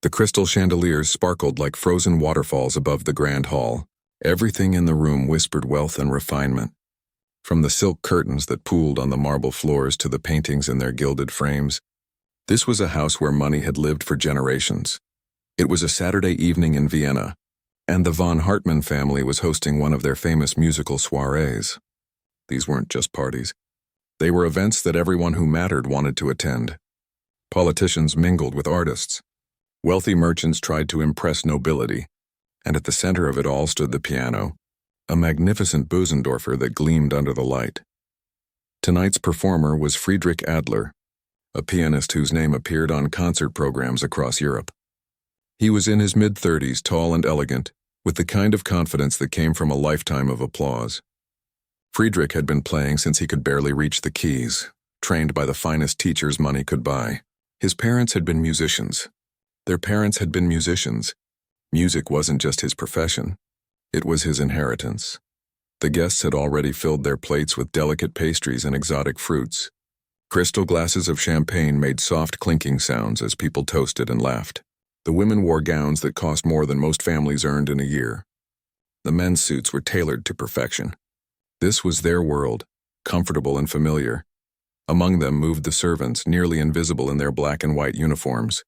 The crystal chandeliers sparkled like frozen waterfalls above the grand hall. Everything in the room whispered wealth and refinement. From the silk curtains that pooled on the marble floors to the paintings in their gilded frames, this was a house where money had lived for generations. It was a Saturday evening in Vienna, and the von Hartmann family was hosting one of their famous musical soirees. These weren't just parties. They were events that everyone who mattered wanted to attend. Politicians mingled with artists. Wealthy merchants tried to impress nobility, and at the center of it all stood the piano, a magnificent Bösendorfer that gleamed under the light. Tonight's performer was Friedrich Adler, a pianist whose name appeared on concert programs across Europe. He was in his mid-30s, tall and elegant, with the kind of confidence that came from a lifetime of applause. Friedrich had been playing since he could barely reach the keys, trained by the finest teachers money could buy. His parents had been musicians. Their parents had been musicians. Music wasn't just his profession, it was his inheritance. The guests had already filled their plates with delicate pastries and exotic fruits. Crystal glasses of champagne made soft clinking sounds as people toasted and laughed. The women wore gowns that cost more than most families earned in a year. The men's suits were tailored to perfection. This was their world, comfortable and familiar. Among them moved the servants, nearly invisible in their black and white uniforms.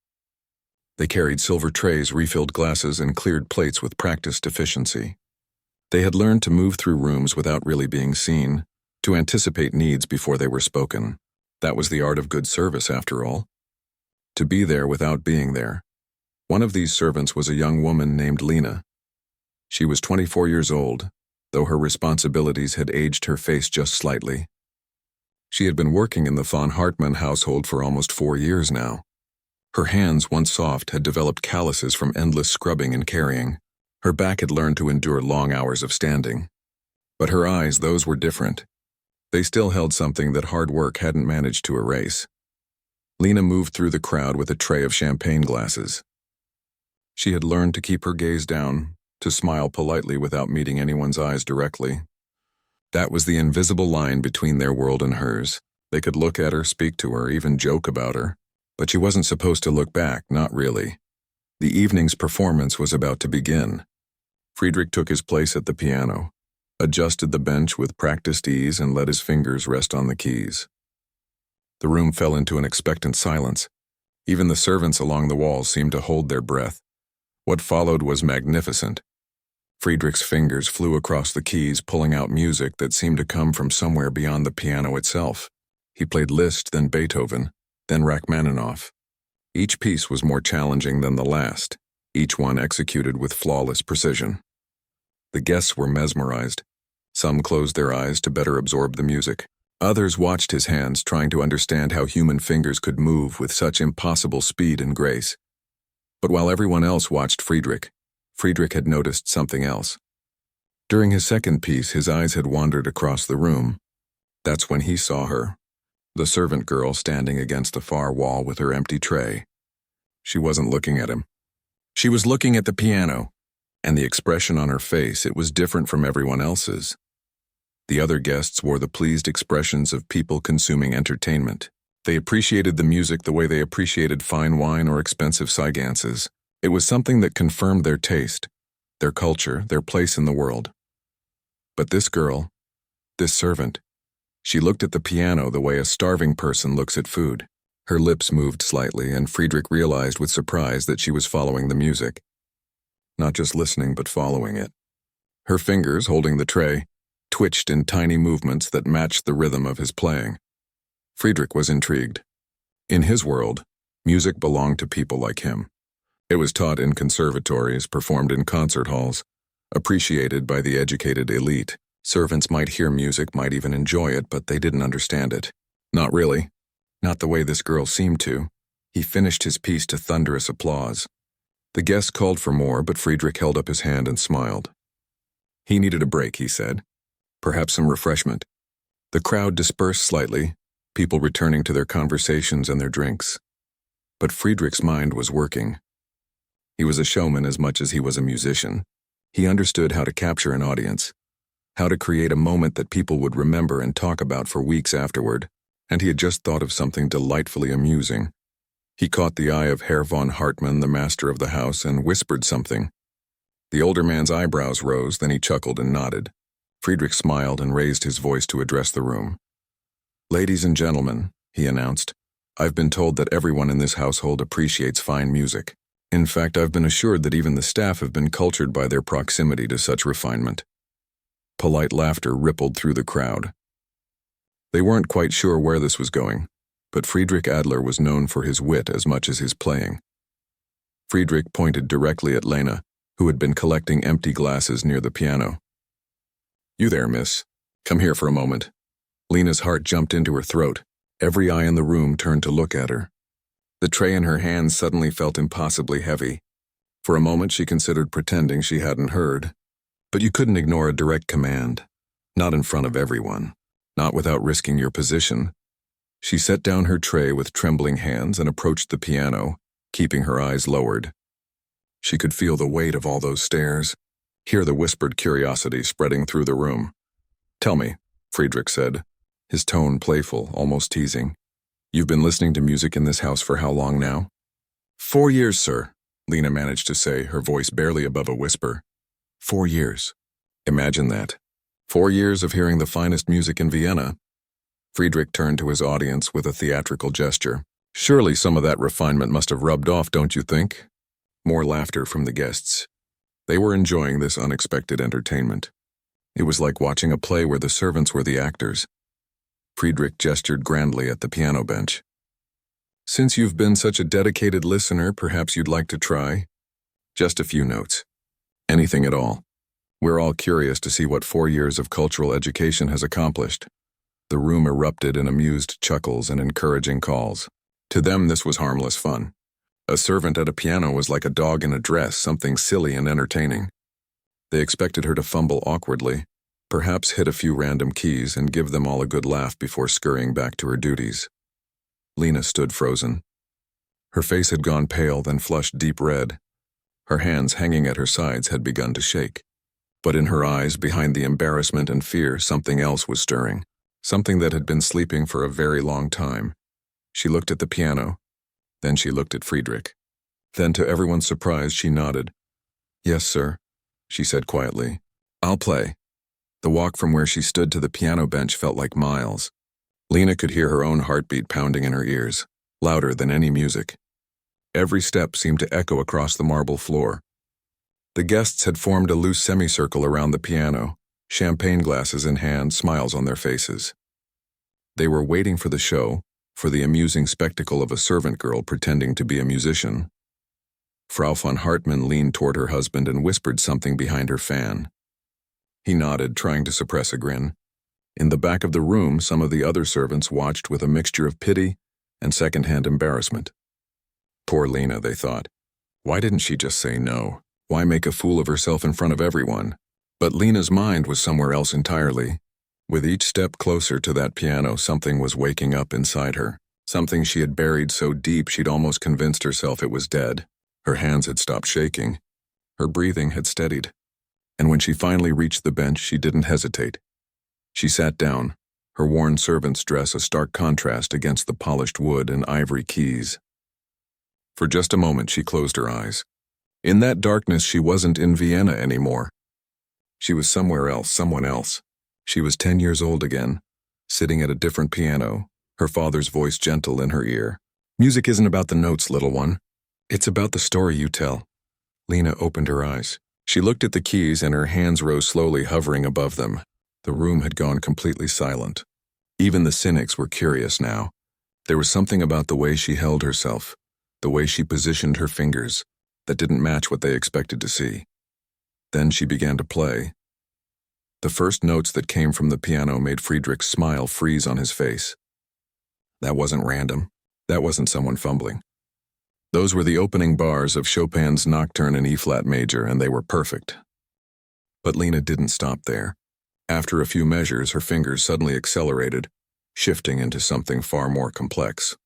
They carried silver trays, refilled glasses, and cleared plates with practiced efficiency. They had learned to move through rooms without really being seen, to anticipate needs before they were spoken. That was the art of good service, after all. To be there without being there. One of these servants was a young woman named Lena. She was 24 years old, though her responsibilities had aged her face just slightly. She had been working in the von Hartmann household for almost 4 years now. Her hands, once soft, had developed calluses from endless scrubbing and carrying. Her back had learned to endure long hours of standing. But her eyes, those were different. They still held something that hard work hadn't managed to erase. Lena moved through the crowd with a tray of champagne glasses. She had learned to keep her gaze down, to smile politely without meeting anyone's eyes directly. That was the invisible line between their world and hers. They could look at her, speak to her, even joke about her. But she wasn't supposed to look back, not really. The evening's performance was about to begin. Friedrich took his place at the piano, adjusted the bench with practiced ease, and let his fingers rest on the keys. The room fell into an expectant silence. Even the servants along the walls seemed to hold their breath. What followed was magnificent. Friedrich's fingers flew across the keys, pulling out music that seemed to come from somewhere beyond the piano itself. He played Liszt, then Beethoven, then Rachmaninoff. Each piece was more challenging than the last, each one executed with flawless precision. The guests were mesmerized. Some closed their eyes to better absorb the music. Others watched his hands, trying to understand how human fingers could move with such impossible speed and grace. But while everyone else watched Friedrich had noticed something else. During his second piece, his eyes had wandered across the room. That's when he saw her. The servant girl standing against the far wall with her empty tray. She wasn't looking at him. She was looking at the piano, and the expression on her face, it was different from everyone else's. The other guests wore the pleased expressions of people consuming entertainment. They appreciated the music the way they appreciated fine wine or expensive cyganses. It was something that confirmed their taste, their culture, their place in the world. But this girl, this servant, she looked at the piano the way a starving person looks at food. Her lips moved slightly, and Friedrich realized with surprise that she was following the music. Not just listening, but following it. Her fingers, holding the tray, twitched in tiny movements that matched the rhythm of his playing. Friedrich was intrigued. In his world, music belonged to people like him. It was taught in conservatories, performed in concert halls, appreciated by the educated elite. Servants might hear music, might even enjoy it, but they didn't understand it. Not really. Not the way this girl seemed to. He finished his piece to thunderous applause. The guests called for more, but Friedrich held up his hand and smiled. He needed a break, he said. Perhaps some refreshment. The crowd dispersed slightly, people returning to their conversations and their drinks. But Friedrich's mind was working. He was a showman as much as he was a musician. He understood how to capture an audience, how to create a moment that people would remember and talk about for weeks afterward, and he had just thought of something delightfully amusing. He caught the eye of Herr von Hartmann, the master of the house, and whispered something. The older man's eyebrows rose, then he chuckled and nodded. Friedrich smiled and raised his voice to address the room. "Ladies and gentlemen," he announced, "I've been told that everyone in this household appreciates fine music. In fact, I've been assured that even the staff have been cultured by their proximity to such refinement." Polite laughter rippled through the crowd. They weren't quite sure where this was going, but Friedrich Adler was known for his wit as much as his playing. Friedrich pointed directly at Lena, who had been collecting empty glasses near the piano. "You there, miss. Come here for a moment." Lena's heart jumped into her throat. Every eye in the room turned to look at her. The tray in her hands suddenly felt impossibly heavy. For a moment she considered pretending she hadn't heard. But you couldn't ignore a direct command. Not in front of everyone. Not without risking your position. She set down her tray with trembling hands and approached the piano, keeping her eyes lowered. She could feel the weight of all those stares, hear the whispered curiosity spreading through the room. "Tell me," Friedrich said, his tone playful, almost teasing. "You've been listening to music in this house for how long now?" "4 years, sir," Lena managed to say, her voice barely above a whisper. 4 years. Imagine that. 4 years of hearing the finest music in Vienna. Friedrich turned to his audience with a theatrical gesture. "Surely some of that refinement must have rubbed off, don't you think?" More laughter from the guests. They were enjoying this unexpected entertainment. It was like watching a play where the servants were the actors. Friedrich gestured grandly at the piano bench. "Since you've been such a dedicated listener, perhaps you'd like to try? Just a few notes. Anything at all. We're all curious to see what 4 years of cultural education has accomplished." The room erupted in amused chuckles and encouraging calls. To them, this was harmless fun. A servant at a piano was like a dog in a dress, something silly and entertaining. They expected her to fumble awkwardly, perhaps hit a few random keys and give them all a good laugh before scurrying back to her duties. Lena stood frozen. Her face had gone pale, then flushed deep red. Her hands hanging at her sides had begun to shake. But in her eyes, behind the embarrassment and fear, something else was stirring. Something that had been sleeping for a very long time. She looked at the piano. Then she looked at Friedrich. Then, to everyone's surprise, she nodded. "Yes, sir," she said quietly. "I'll play." The walk from where she stood to the piano bench felt like miles. Lena could hear her own heartbeat pounding in her ears, louder than any music. Every step seemed to echo across the marble floor. The guests had formed a loose semicircle around the piano, champagne glasses in hand, smiles on their faces. They were waiting for the show, for the amusing spectacle of a servant girl pretending to be a musician. Frau von Hartmann leaned toward her husband and whispered something behind her fan. He nodded, trying to suppress a grin. In the back of the room, some of the other servants watched with a mixture of pity and secondhand embarrassment. Poor Lena, they thought. Why didn't she just say no? Why make a fool of herself in front of everyone? But Lena's mind was somewhere else entirely. With each step closer to that piano, something was waking up inside her. Something she had buried so deep she'd almost convinced herself it was dead. Her hands had stopped shaking. Her breathing had steadied. And when she finally reached the bench, she didn't hesitate. She sat down, her worn servant's dress a stark contrast against the polished wood and ivory keys. For just a moment, she closed her eyes. In that darkness, she wasn't in Vienna anymore. She was somewhere else, someone else. She was 10 years old again, sitting at a different piano, her father's voice gentle in her ear. "Music isn't about the notes, little one. It's about the story you tell." Lena opened her eyes. She looked at the keys and her hands rose slowly, hovering above them. The room had gone completely silent. Even the cynics were curious now. There was something about the way she held herself, the way she positioned her fingers, that didn't match what they expected to see. Then she began to play. The first notes that came from the piano made Friedrich's smile freeze on his face. That wasn't random. That wasn't someone fumbling. Those were the opening bars of Chopin's Nocturne in E-flat major, and they were perfect. But Lena didn't stop there. After a few measures, her fingers suddenly accelerated, shifting into something far more complex.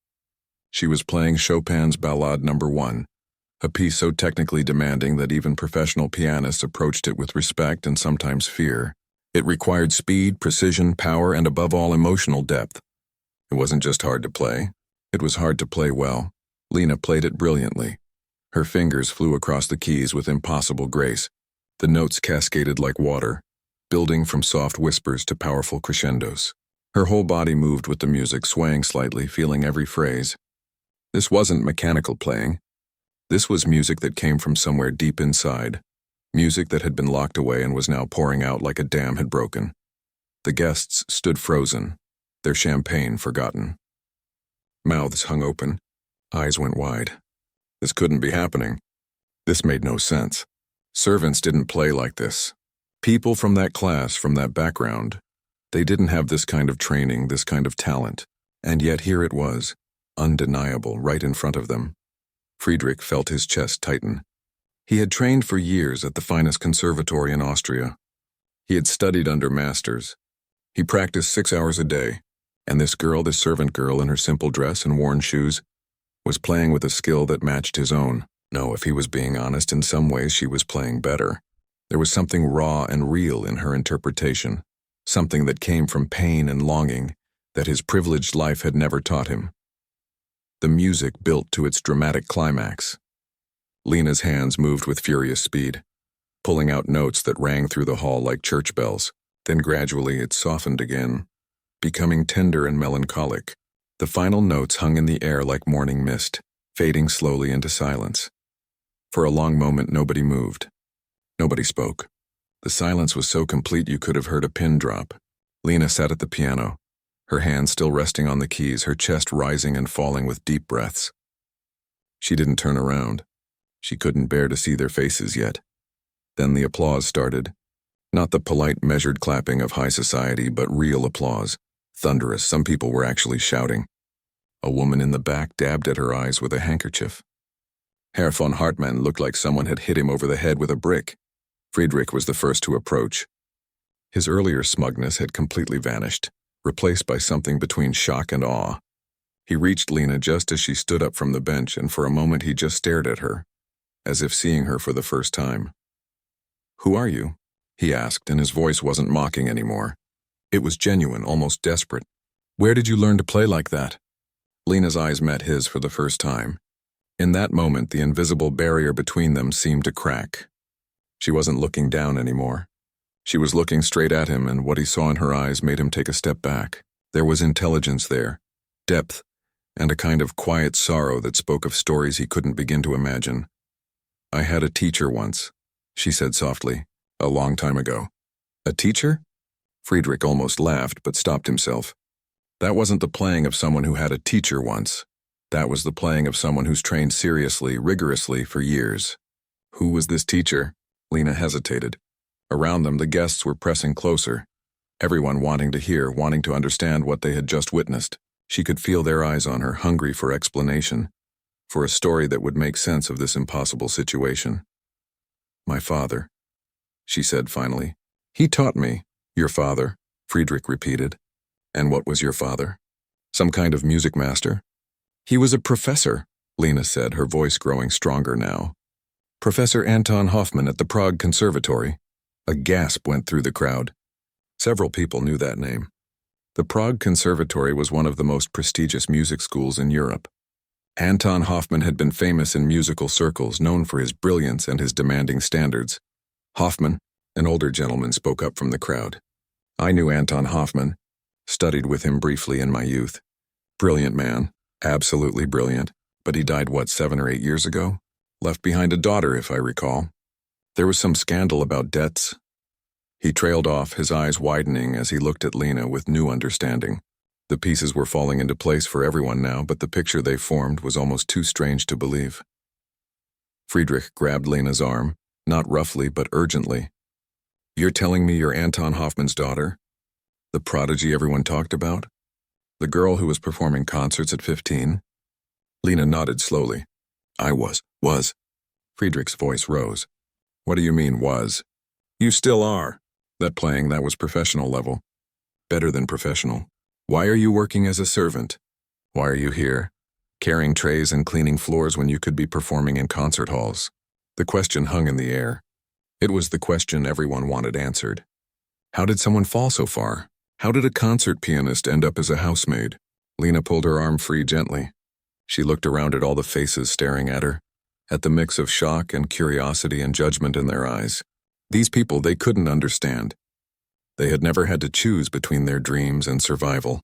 She was playing Chopin's Ballade No. 1, a piece so technically demanding that even professional pianists approached it with respect and sometimes fear. It required speed, precision, power, and above all, emotional depth. It wasn't just hard to play. It was hard to play well. Lena played it brilliantly. Her fingers flew across the keys with impossible grace. The notes cascaded like water, building from soft whispers to powerful crescendos. Her whole body moved with the music, swaying slightly, feeling every phrase. This wasn't mechanical playing. This was music that came from somewhere deep inside. Music that had been locked away and was now pouring out like a dam had broken. The guests stood frozen, their champagne forgotten. Mouths hung open, eyes went wide. This couldn't be happening. This made no sense. Servants didn't play like this. People from that class, from that background, they didn't have this kind of training, this kind of talent. And yet here it was, undeniable, right in front of them. Friedrich felt his chest tighten. He had trained for years at the finest conservatory in Austria. He had studied under masters. He practiced 6 hours a day, and this girl, this servant girl in her simple dress and worn shoes, was playing with a skill that matched his own. No, if he was being honest, in some ways she was playing better. There was something raw and real in her interpretation, something that came from pain and longing that his privileged life had never taught him. The music built to its dramatic climax. Lena's hands moved with furious speed, pulling out notes that rang through the hall like church bells. Then gradually it softened again, becoming tender and melancholic. The final notes hung in the air like morning mist, fading slowly into silence. For a long moment nobody moved. Nobody spoke. The silence was so complete you could have heard a pin drop. Lena sat at the piano, her hands still resting on the keys, her chest rising and falling with deep breaths. She didn't turn around. She couldn't bear to see their faces yet. Then the applause started. Not the polite, measured clapping of high society, but real applause. Thunderous, some people were actually shouting. A woman in the back dabbed at her eyes with a handkerchief. Herr von Hartmann looked like someone had hit him over the head with a brick. Friedrich was the first to approach. His earlier smugness had completely vanished, replaced by something between shock and awe. He reached Lena just as she stood up from the bench, and for a moment he just stared at her, as if seeing her for the first time. "Who are you?" he asked, and his voice wasn't mocking anymore. It was genuine, almost desperate. "Where did you learn to play like that?" Lena's eyes met his for the first time. In that moment, the invisible barrier between them seemed to crack. She wasn't looking down anymore. She was looking straight at him, and what he saw in her eyes made him take a step back. There was intelligence there, depth, and a kind of quiet sorrow that spoke of stories he couldn't begin to imagine. "I had a teacher once," she said softly, "a long time ago." "A teacher?" Friedrich almost laughed, but stopped himself. That wasn't the playing of someone who had a teacher once. That was the playing of someone who's trained seriously, rigorously for years. Who was this teacher? Lena hesitated. Around them, the guests were pressing closer, everyone wanting to hear, wanting to understand what they had just witnessed. She could feel their eyes on her, hungry for explanation, for a story that would make sense of this impossible situation. "My father," she said finally. "He taught me." "Your father," Friedrich repeated. "And what was your father? Some kind of music master?" "He was a professor," Lena said, her voice growing stronger now. "Professor Anton Hoffmann at the Prague Conservatory." A gasp went through the crowd. Several people knew that name. The Prague Conservatory was one of the most prestigious music schools in Europe. Anton Hoffmann had been famous in musical circles, known for his brilliance and his demanding standards. "Hoffmann," an older gentleman spoke up from the crowd. "I knew Anton Hoffmann, studied with him briefly in my youth. Brilliant man, absolutely brilliant, but he died, 7 or 8 years ago? Left behind a daughter, if I recall. There was some scandal about debts." He trailed off, his eyes widening as he looked at Lena with new understanding. The pieces were falling into place for everyone now, but the picture they formed was almost too strange to believe. Friedrich grabbed Lena's arm, not roughly but urgently. "You're telling me you're Anton Hoffmann's daughter? The prodigy everyone talked about? The girl who was performing concerts at 15? Lena nodded slowly. "I was. Friedrich's voice rose. "What do you mean, was? You still are. That playing, that was professional level. Better than professional. Why are you working as a servant? Why are you here, carrying trays and cleaning floors when you could be performing in concert halls?" The question hung in the air. It was the question everyone wanted answered. How did someone fall so far? How did a concert pianist end up as a housemaid? Lena pulled her arm free gently. She looked around at all the faces staring at her, at the mix of shock and curiosity and judgment in their eyes. These people they couldn't understand. They had never had to choose between their dreams and survival.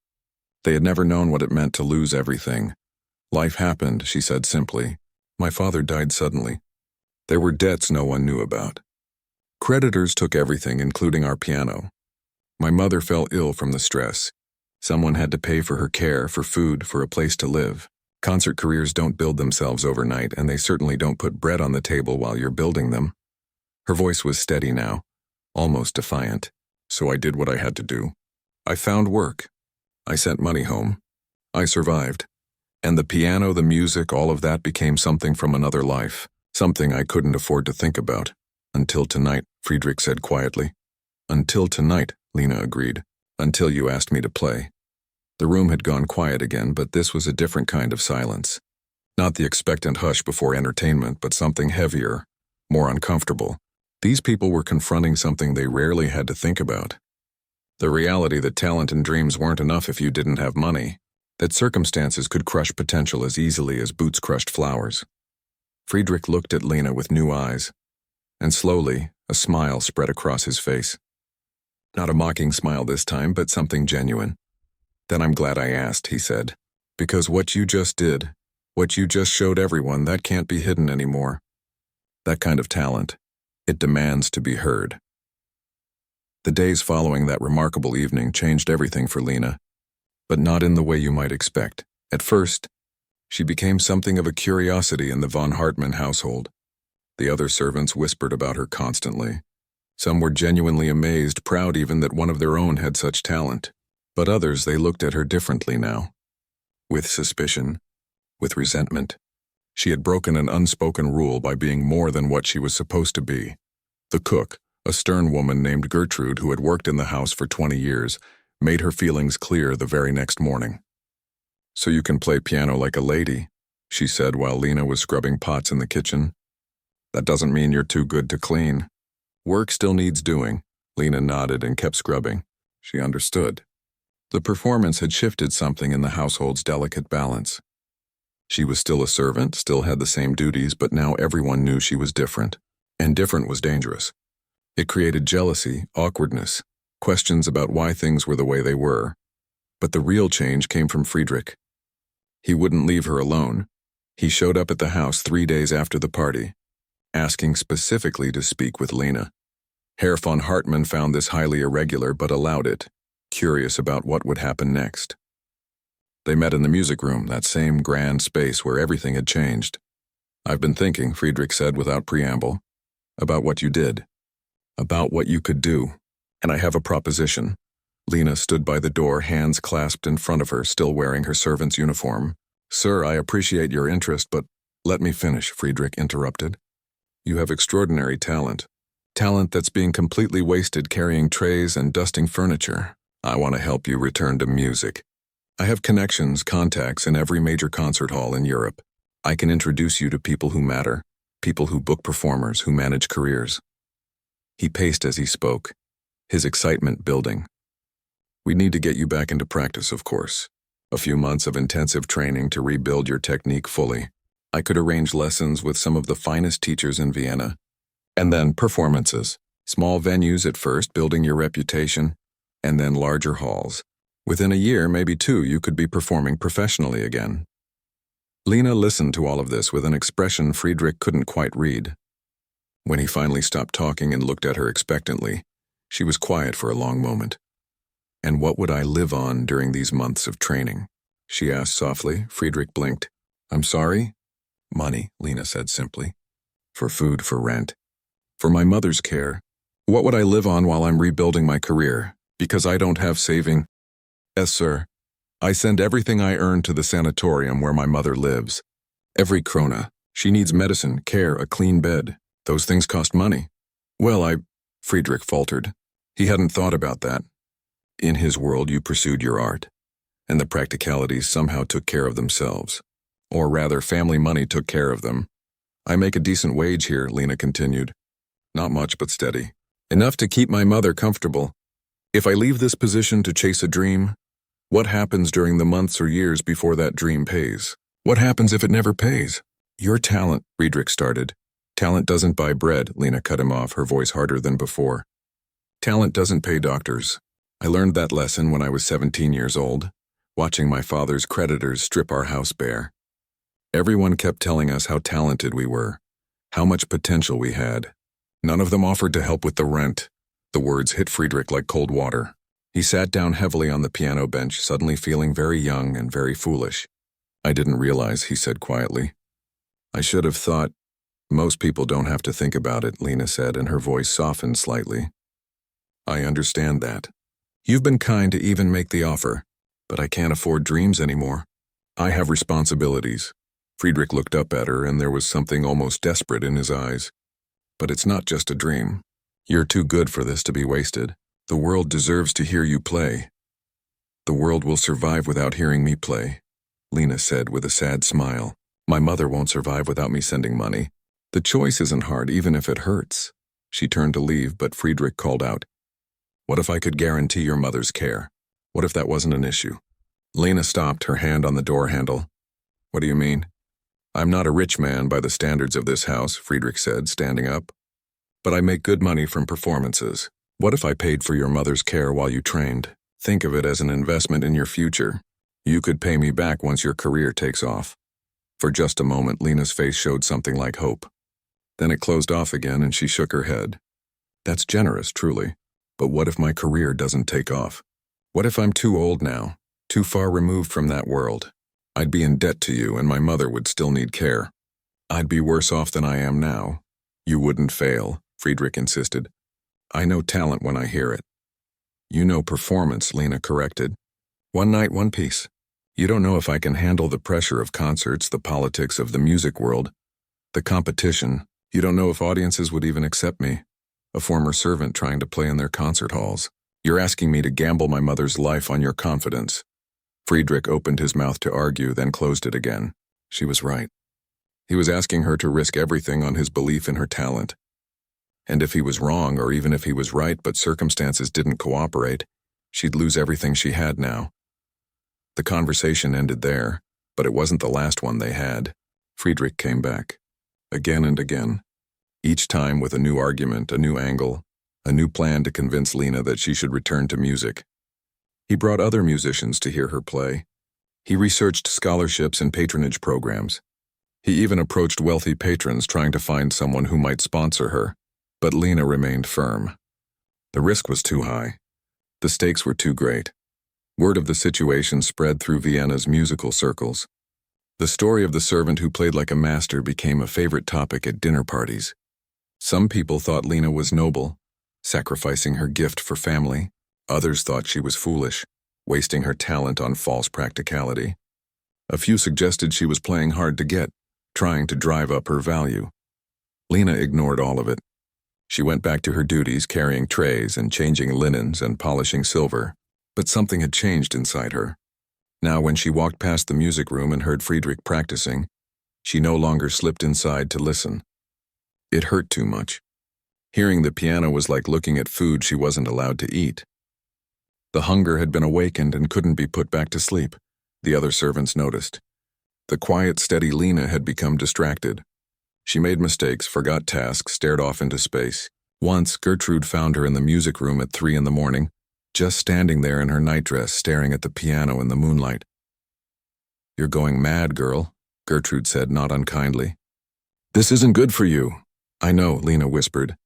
They had never known what it meant to lose everything. Life happened, she said simply. My father died suddenly. There were debts no one knew about. Creditors took everything, including our piano. My mother fell ill from the stress. Someone had to pay for her care, for food, for a place to live. Concert careers don't build themselves overnight, and they certainly don't put bread on the table while you're building them. Her voice was steady now, almost defiant. So I did what I had to do. I found work. I sent money home. I survived. And the piano, the music, all of that became something from another life, something I couldn't afford to think about. Until tonight, Friedrich said quietly. Until tonight, Lena agreed. Until you asked me to play. The room had gone quiet again, but this was a different kind of silence. Not the expectant hush before entertainment, but something heavier, more uncomfortable. These people were confronting something they rarely had to think about. The reality that talent and dreams weren't enough if you didn't have money, that circumstances could crush potential as easily as boots crushed flowers. Friedrich looked at Lena with new eyes, and slowly, a smile spread across his face. Not a mocking smile this time, but something genuine. Then I'm glad I asked, he said, because what you just did, what you just showed everyone, that can't be hidden anymore. That kind of talent, it demands to be heard. The days following that remarkable evening changed everything for Lena, but not in the way you might expect. At first, she became something of a curiosity in the von Hartmann household. The other servants whispered about her constantly. Some were genuinely amazed, proud even that one of their own had such talent. But others, they looked at her differently now. With suspicion, with resentment. She had broken an unspoken rule by being more than what she was supposed to be. The cook, a stern woman named Gertrude who had worked in the house for 20 years, made her feelings clear the very next morning. So you can play piano like a lady, she said while Lena was scrubbing pots in the kitchen. That doesn't mean you're too good to clean. Work still needs doing. Lena nodded and kept scrubbing. She understood. The performance had shifted something in the household's delicate balance. She was still a servant, still had the same duties, but now everyone knew she was different. And different was dangerous. It created jealousy, awkwardness, questions about why things were the way they were. But the real change came from Friedrich. He wouldn't leave her alone. He showed up at the house 3 days after the party, asking specifically to speak with Lena. Herr von Hartmann found this highly irregular but allowed it, curious about what would happen next. They met in the music room, that same grand space where everything had changed. I've been thinking, Friedrich said without preamble, about what you did, about what you could do, and I have a proposition. Lena stood by the door, hands clasped in front of her, still wearing her servant's uniform. Sir, I appreciate your interest, but let me finish, Friedrich interrupted. You have extraordinary talent. Talent that's being completely wasted carrying trays and dusting furniture. I want to help you return to music. I have connections, contacts in every major concert hall in Europe. I can introduce you to people who matter, people who book performers, who manage careers. He paced as he spoke, his excitement building. We need to get you back into practice, of course. A few months of intensive training to rebuild your technique fully. I could arrange lessons with some of the finest teachers in Vienna. And then performances. Small venues at first, building your reputation, and then larger halls. Within a year, maybe 2, you could be performing professionally again. Lena listened to all of this with an expression Friedrich couldn't quite read. When he finally stopped talking and looked at her expectantly, she was quiet for a long moment. And what would I live on during these months of training? She asked softly. Friedrich blinked. I'm sorry? Money, Lena said simply. For food, for rent. For my mother's care. What would I live on while I'm rebuilding my career? Because I don't have saving. Yes, sir. I send everything I earn to the sanatorium where my mother lives. Every krona. She needs medicine, care, a clean bed. Those things cost money. Well, Friedrich faltered. He hadn't thought about that. In his world, you pursued your art, and the practicalities somehow took care of themselves. Or rather, family money took care of them. I make a decent wage here, Lena continued. Not much, but steady. Enough to keep my mother comfortable. If I leave this position to chase a dream, what happens during the months or years before that dream pays? What happens if it never pays? Your talent, Friedrich started. Talent doesn't buy bread, Lena cut him off, her voice harder than before. Talent doesn't pay doctors. I learned that lesson when I was 17 years old, watching my father's creditors strip our house bare. Everyone kept telling us how talented we were, how much potential we had. None of them offered to help with the rent. The words hit Friedrich like cold water. He sat down heavily on the piano bench, suddenly feeling very young and very foolish. I didn't realize, he said quietly. I should have thought. Most people don't have to think about it, Lena said, and her voice softened slightly. I understand that. You've been kind to even make the offer, but I can't afford dreams anymore. I have responsibilities. Friedrich looked up at her, and there was something almost desperate in his eyes. But it's not just a dream. You're too good for this to be wasted. The world deserves to hear you play. The world will survive without hearing me play, Lena said with a sad smile. My mother won't survive without me sending money. The choice isn't hard, even if it hurts. She turned to leave, but Friedrich called out. What if I could guarantee your mother's care? What if that wasn't an issue? Lena stopped, her hand on the door handle. What do you mean? I'm not a rich man by the standards of this house, Friedrich said, standing up. But I make good money from performances. What if I paid for your mother's care while you trained? Think of it as an investment in your future. You could pay me back once your career takes off. For just a moment, Lena's face showed something like hope. Then it closed off again and she shook her head. That's generous, truly. But what if my career doesn't take off? What if I'm too old now, too far removed from that world? I'd be in debt to you and my mother would still need care. I'd be worse off than I am now. You wouldn't fail, Friedrich insisted. I know talent when I hear it. You know performance, Lena corrected. One night, one piece. You don't know if I can handle the pressure of concerts, the politics of the music world, the competition. You don't know if audiences would even accept me, a former servant trying to play in their concert halls. You're asking me to gamble my mother's life on your confidence. Friedrich opened his mouth to argue, then closed it again. She was right. He was asking her to risk everything on his belief in her talent. And if he was wrong, or even if he was right but circumstances didn't cooperate, she'd lose everything she had now. The conversation ended there, but it wasn't the last one they had. Friedrich came back. Again and again. Each time with a new argument, a new angle, a new plan to convince Lena that she should return to music. He brought other musicians to hear her play. He researched scholarships and patronage programs. He even approached wealthy patrons trying to find someone who might sponsor her. But Lena remained firm. The risk was too high. The stakes were too great. Word of the situation spread through Vienna's musical circles. The story of the servant who played like a master became a favorite topic at dinner parties. Some people thought Lena was noble, sacrificing her gift for family. Others thought she was foolish, wasting her talent on false practicality. A few suggested she was playing hard to get, trying to drive up her value. Lena ignored all of it. She went back to her duties, carrying trays and changing linens and polishing silver. But something had changed inside her. Now when she walked past the music room and heard Friedrich practicing, she no longer slipped inside to listen. It hurt too much. Hearing the piano was like looking at food she wasn't allowed to eat. The hunger had been awakened and couldn't be put back to sleep, the other servants noticed. The quiet, steady Lena had become distracted. She made mistakes, forgot tasks, stared off into space. Once, Gertrude found her in the music room at 3 a.m, just standing there in her nightdress, staring at the piano in the moonlight. You're going mad, girl, Gertrude said, not unkindly. This isn't good for you. I know, Lena whispered,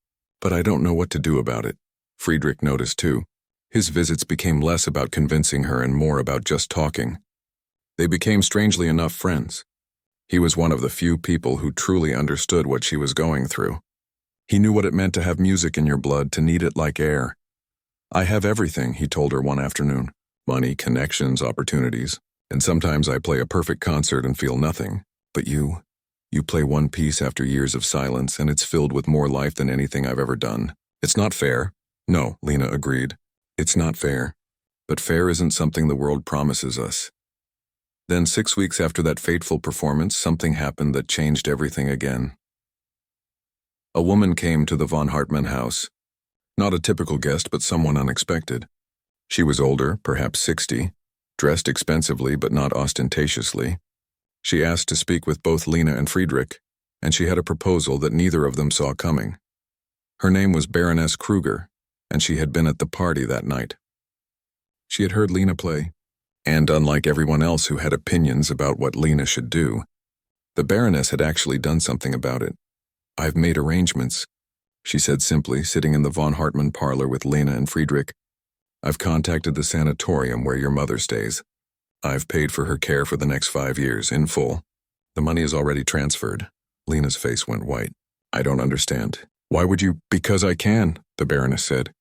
but I don't know what to do about it. Friedrich noticed too. His visits became less about convincing her and more about just talking. They became strangely enough friends. He was one of the few people who truly understood what she was going through. He knew what it meant to have music in your blood, to need it like air. I have everything, he told her one afternoon. Money, connections, opportunities. And sometimes I play a perfect concert and feel nothing. But you play one piece after years of silence, and it's filled with more life than anything I've ever done. It's not fair. No, Lena agreed. It's not fair. But fair isn't something the world promises us. Then 6 weeks after that fateful performance, something happened that changed everything again. A woman came to the von Hartmann house. Not a typical guest, but someone unexpected. She was older, perhaps 60, dressed expensively but not ostentatiously. She asked to speak with both Lena and Friedrich, and she had a proposal that neither of them saw coming. Her name was Baroness Kruger, and she had been at the party that night. She had heard Lena play, and unlike everyone else who had opinions about what Lena should do, the Baroness had actually done something about it. "I've made arrangements," she said simply, sitting in the von Hartmann parlor with Lena and Friedrich. "I've contacted the sanatorium where your mother stays. I've paid for her care for the next 5 years, in full. The money is already transferred." Lena's face went white. "I don't understand. Why would you?" "Because I can," the Baroness said.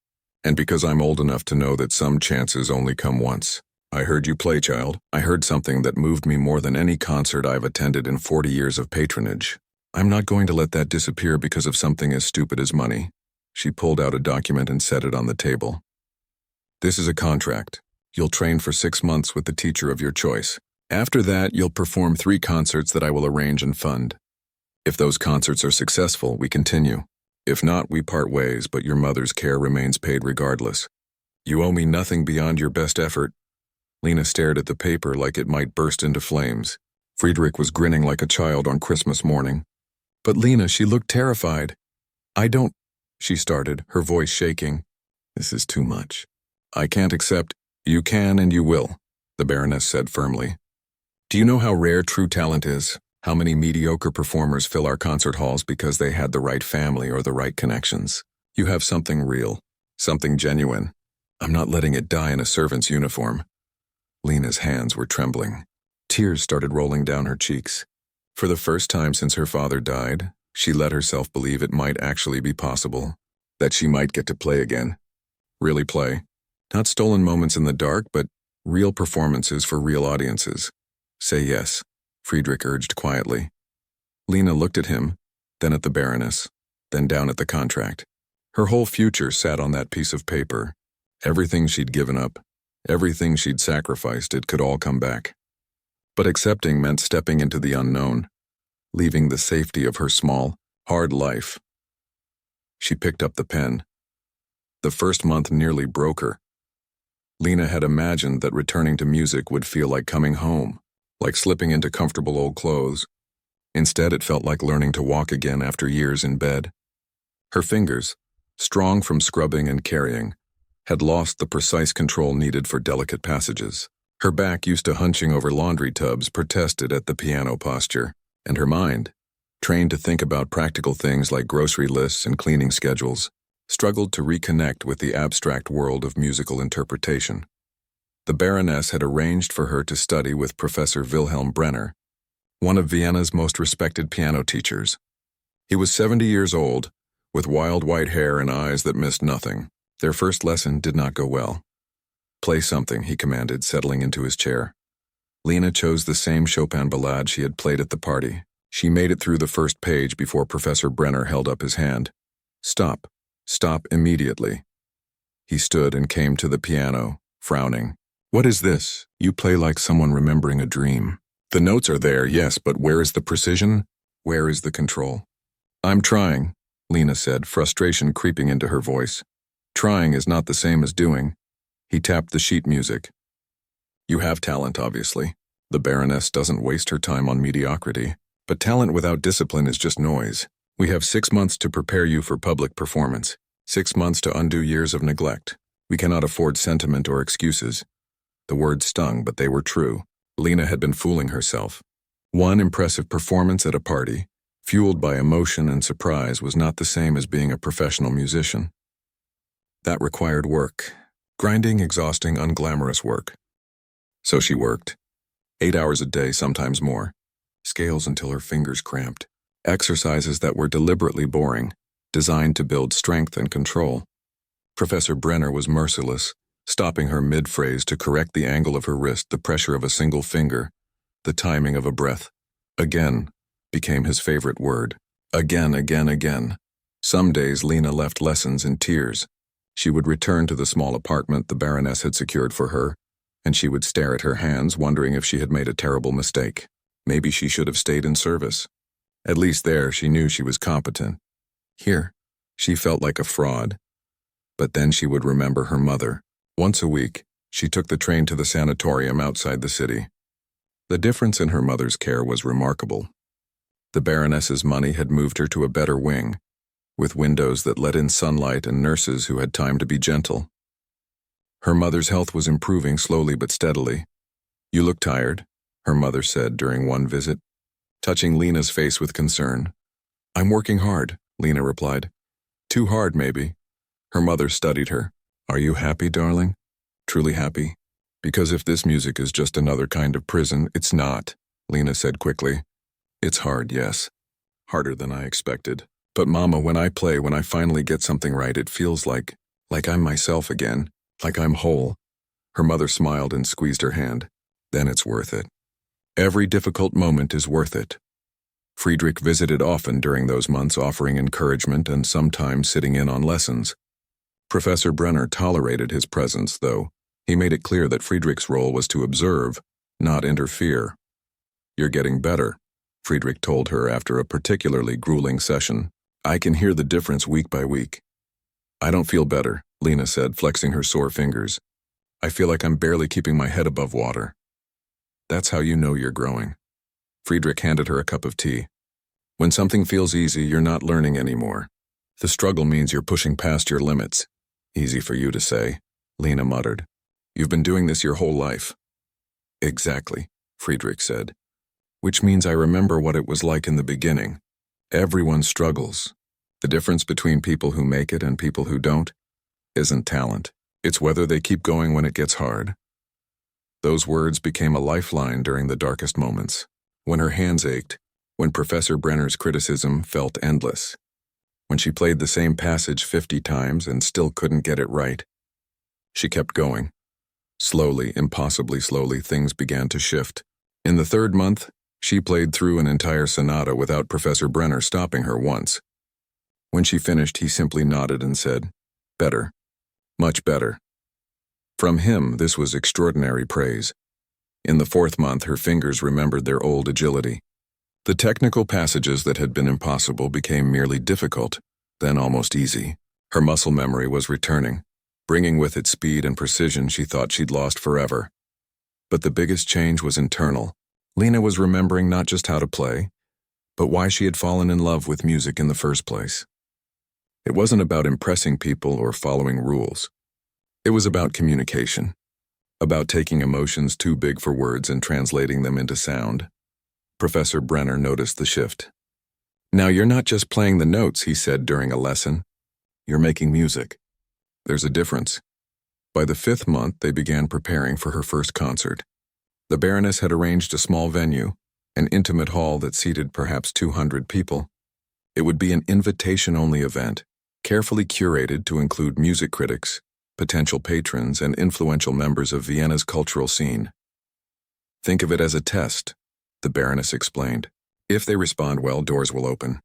"And because I'm old enough to know that some chances only come once. I heard you play, child. I heard something that moved me more than any concert I've attended in 40 years of patronage. I'm not going to let that disappear because of something as stupid as money." She pulled out a document and set it on the table. "This is a contract. You'll train for 6 months with the teacher of your choice. After that, you'll perform 3 concerts that I will arrange and fund. If those concerts are successful, we continue. If not, we part ways, but your mother's care remains paid regardless. You owe me nothing beyond your best effort." Lena stared at the paper like it might burst into flames. Friedrich was grinning like a child on Christmas morning. "But Lena," she looked terrified. "I don't," she started, her voice shaking. "This is too much. I can't accept." "You can and you will," the Baroness said firmly. "Do you know how rare true talent is? How many mediocre performers fill our concert halls because they had the right family or the right connections? You have something real, something genuine. I'm not letting it die in a servant's uniform." Lena's hands were trembling. Tears started rolling down her cheeks. For the first time since her father died, she let herself believe it might actually be possible, that she might get to play again. Really play. Not stolen moments in the dark, but real performances for real audiences. "Say yes," Friedrich urged quietly. Lena looked at him, then at the Baroness, then down at the contract. Her whole future sat on that piece of paper. Everything she'd given up, everything she'd sacrificed, it could all come back. But accepting meant stepping into the unknown, leaving the safety of her small, hard life. She picked up the pen. The first month nearly broke her. Lena had imagined that returning to music would feel like coming home, like slipping into comfortable old clothes. Instead, it felt like learning to walk again after years in bed. Her fingers, strong from scrubbing and carrying, had lost the precise control needed for delicate passages. Her back, used to hunching over laundry tubs, protested at the piano posture, and her mind, trained to think about practical things like grocery lists and cleaning schedules, struggled to reconnect with the abstract world of musical interpretation. The Baroness had arranged for her to study with Professor Wilhelm Brenner, one of Vienna's most respected piano teachers. He was 70 years old, with wild white hair and eyes that missed nothing. Their first lesson did not go well. "Play something," he commanded, settling into his chair. Lena chose the same Chopin ballade she had played at the party. She made it through the first page before Professor Brenner held up his hand. "Stop. Stop immediately." He stood and came to the piano, frowning. "What is this? You play like someone remembering a dream. The notes are there, yes, but where is the precision? Where is the control?" "I'm trying," Lena said, frustration creeping into her voice. "Trying is not the same as doing." He tapped the sheet music. "You have talent, obviously. The Baroness doesn't waste her time on mediocrity. But talent without discipline is just noise. We have 6 months to prepare you for public performance. 6 months to undo years of neglect. We cannot afford sentiment or excuses." The words stung, but they were true. Lena had been fooling herself. One impressive performance at a party, fueled by emotion and surprise, was not the same as being a professional musician. That required work. Grinding, exhausting, unglamorous work. So she worked. 8 hours a day, sometimes more. Scales until her fingers cramped. Exercises that were deliberately boring, designed to build strength and control. Professor Brenner was merciless, stopping her mid-phrase to correct the angle of her wrist, the pressure of a single finger, the timing of a breath. "Again" became his favorite word. Again, again, again. Some days Lena left lessons in tears. She would return to the small apartment the Baroness had secured for her, and she would stare at her hands, wondering if she had made a terrible mistake. Maybe she should have stayed in service. At least there she knew she was competent. Here, she felt like a fraud. But then she would remember her mother. Once a week, she took the train to the sanatorium outside the city. The difference in her mother's care was remarkable. The Baroness's money had moved her to a better wing, with windows that let in sunlight and nurses who had time to be gentle. Her mother's health was improving slowly but steadily. "You look tired," her mother said during one visit, touching Lena's face with concern. "I'm working hard," Lena replied. "Too hard, maybe." Her mother studied her. "Are you happy, darling? Truly happy? Because if this music is just another kind of prison, it's not," Lena said quickly. "It's hard, yes. Harder than I expected. But Mama, when I play, when I finally get something right, it feels like I'm myself again, like I'm whole." Her mother smiled and squeezed her hand. "Then it's worth it. Every difficult moment is worth it." Friedrich visited often during those months, offering encouragement and sometimes sitting in on lessons. Professor Brenner tolerated his presence, though. He made it clear that Friedrich's role was to observe, not interfere. "You're getting better," Friedrich told her after a particularly grueling session. "I can hear the difference week by week." "I don't feel better," Lena said, flexing her sore fingers. "I feel like I'm barely keeping my head above water." "That's how you know you're growing." Friedrich handed her a cup of tea. "When something feels easy, you're not learning anymore. The struggle means you're pushing past your limits." "Easy for you to say," Lena muttered. "You've been doing this your whole life." "Exactly," Friedrich said. "Which means I remember what it was like in the beginning. Everyone struggles. The difference between people who make it and people who don't isn't talent. It's whether they keep going when it gets hard." Those words became a lifeline during the darkest moments. When her hands ached, when Professor Brenner's criticism felt endless, when she played the same passage 50 times and still couldn't get it right. She kept going. Slowly, impossibly slowly, things began to shift. In the 3rd month, she played through an entire sonata without Professor Brenner stopping her once. When she finished, he simply nodded and said, "Better. Much better." From him, this was extraordinary praise. In the 4th month, her fingers remembered their old agility. The technical passages that had been impossible became merely difficult, then almost easy. Her muscle memory was returning, bringing with it speed and precision she thought she'd lost forever. But the biggest change was internal. Lena was remembering not just how to play, but why she had fallen in love with music in the first place. It wasn't about impressing people or following rules. It was about communication, about taking emotions too big for words and translating them into sound. Professor Brenner noticed the shift. "Now you're not just playing the notes," he said during a lesson. "You're making music. There's a difference." By the 5th month, they began preparing for her first concert. The Baroness had arranged a small venue, an intimate hall that seated perhaps 200 people. It would be an invitation-only event, carefully curated to include music critics, potential patrons, and influential members of Vienna's cultural scene. "Think of it as a test," the Baroness explained. "If they respond well, doors will open.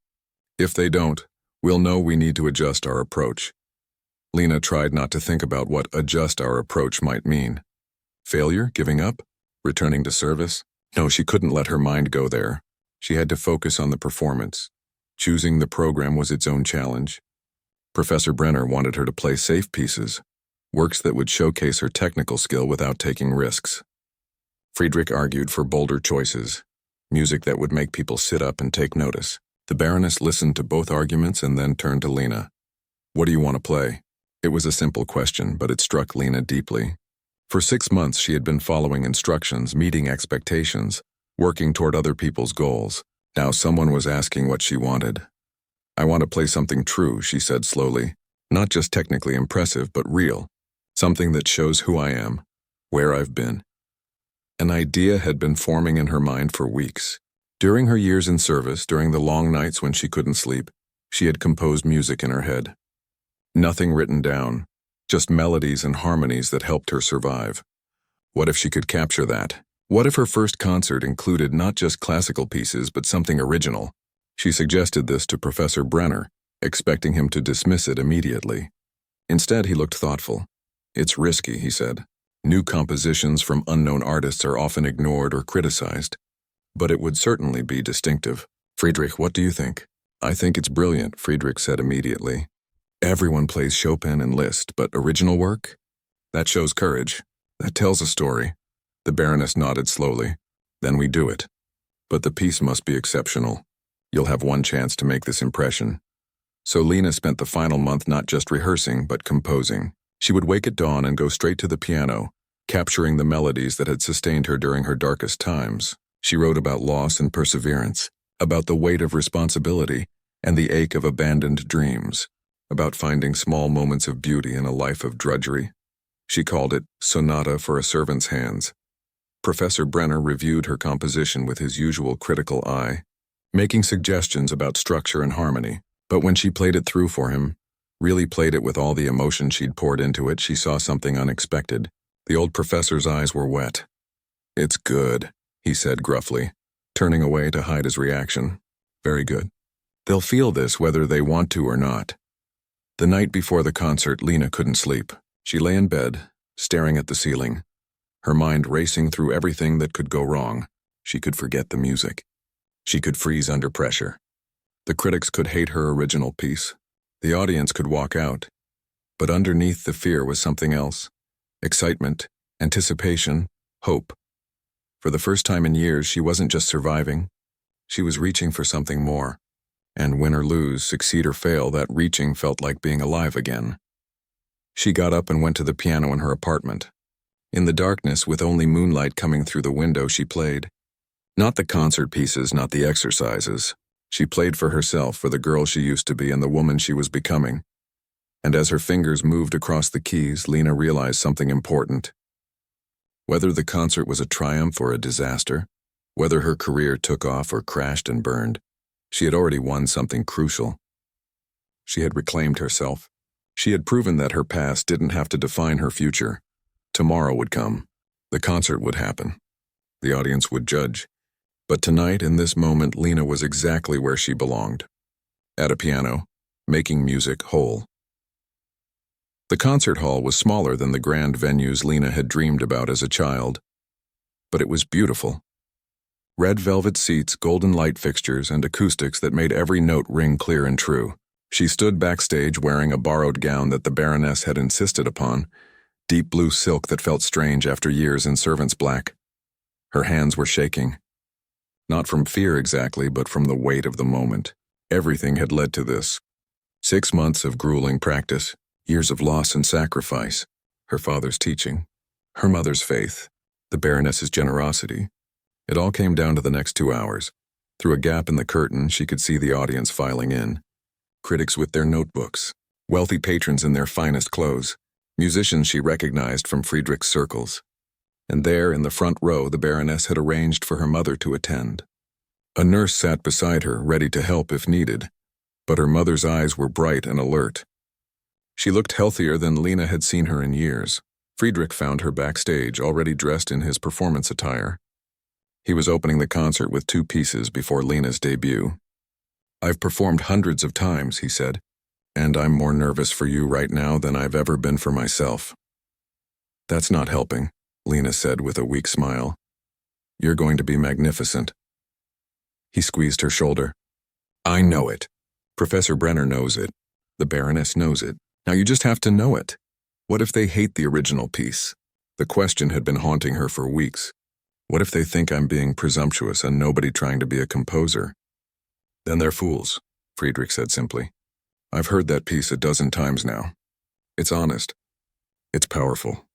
If they don't, we'll know we need to adjust our approach." Lena tried not to think about what adjust our approach might mean. Failure? Giving up? Returning to service? No, she couldn't let her mind go there. She had to focus on the performance. Choosing the program was its own challenge. Professor Brenner wanted her to play safe pieces, works that would showcase her technical skill without taking risks. Friedrich argued for bolder choices, music that would make people sit up and take notice. The Baroness listened to both arguments and then turned to Lena. "What do you want to play?" It was a simple question, but it struck Lena deeply. For 6 months, she had been following instructions, meeting expectations, working toward other people's goals. Now someone was asking what she wanted. "I want to play something true," she said slowly. "Not just technically impressive, but real. Something that shows who I am, where I've been." An idea had been forming in her mind for weeks. During her years in service, during the long nights when she couldn't sleep, she had composed music in her head. Nothing written down, just melodies and harmonies that helped her survive. What if she could capture that? What if her first concert included not just classical pieces, but something original? She suggested this to Professor Brenner, expecting him to dismiss it immediately. Instead, he looked thoughtful. "It's risky," he said. "New compositions from unknown artists are often ignored or criticized. But it would certainly be distinctive." "Friedrich, what do you think?" "I think it's brilliant," Friedrich said immediately. "Everyone plays Chopin and Liszt, but original work? That shows courage. That tells a story." The Baroness nodded slowly. Then we do it. But the piece must be exceptional. You'll have one chance to make this impression. So Lena spent the final month not just rehearsing, but composing. She would wake at dawn and go straight to the piano, capturing the melodies that had sustained her during her darkest times. She wrote about loss and perseverance, about the weight of responsibility and the ache of abandoned dreams, about finding small moments of beauty in a life of drudgery. She called it Sonata for a Servant's Hands. Professor Brenner reviewed her composition with his usual critical eye, making suggestions about structure and harmony. But when she played it through for him, really played it with all the emotion she'd poured into it, she saw something unexpected. The old professor's eyes were wet. "It's good," he said gruffly, turning away to hide his reaction. "Very good. They'll feel this whether they want to or not." The night before the concert, Lena couldn't sleep. She lay in bed, staring at the ceiling, her mind racing through everything that could go wrong. She could forget the music. She could freeze under pressure. The critics could hate her original piece. The audience could walk out. But underneath the fear was something else. Excitement, anticipation, hope. For the first time in years, she wasn't just surviving. She was reaching for something more. And win or lose, succeed or fail, that reaching felt like being alive again. She got up and went to the piano in her apartment. In the darkness, with only moonlight coming through the window, she played. Not the concert pieces, not the exercises. She played for herself, for the girl she used to be and the woman she was becoming. And as her fingers moved across the keys, Lena realized something important. Whether the concert was a triumph or a disaster, whether her career took off or crashed and burned, she had already won something crucial. She had reclaimed herself. She had proven that her past didn't have to define her future. Tomorrow would come. The concert would happen. The audience would judge. But tonight, in this moment, Lena was exactly where she belonged. At a piano, making music whole. The concert hall was smaller than the grand venues Lena had dreamed about as a child. But it was beautiful. Red velvet seats, golden light fixtures, and acoustics that made every note ring clear and true. She stood backstage wearing a borrowed gown that the Baroness had insisted upon, deep blue silk that felt strange after years in servant's black. Her hands were shaking. Not from fear exactly, but from the weight of the moment. Everything had led to this. 6 months of grueling practice, years of loss and sacrifice, her father's teaching, her mother's faith, the Baroness's generosity. It all came down to the next 2 hours. Through a gap in the curtain, she could see the audience filing in. Critics with their notebooks, wealthy patrons in their finest clothes, musicians she recognized from Friedrich's circles. And there, in the front row, the Baroness had arranged for her mother to attend. A nurse sat beside her, ready to help if needed, but her mother's eyes were bright and alert. She looked healthier than Lena had seen her in years. Friedrich found her backstage, already dressed in his performance attire. He was opening the concert with 2 pieces before Lena's debut. "I've performed hundreds of times," he said, "and I'm more nervous for you right now than I've ever been for myself." "That's not helping," Lena said with a weak smile. "You're going to be magnificent." He squeezed her shoulder. "I know it. Professor Brenner knows it. The Baroness knows it. Now you just have to know it. What if they hate the original piece?" The question had been haunting her for weeks. What if they think I'm being presumptuous and nobody trying to be a composer? "Then they're fools," Friedrich said simply. "I've heard that piece a dozen times now. It's honest. It's powerful.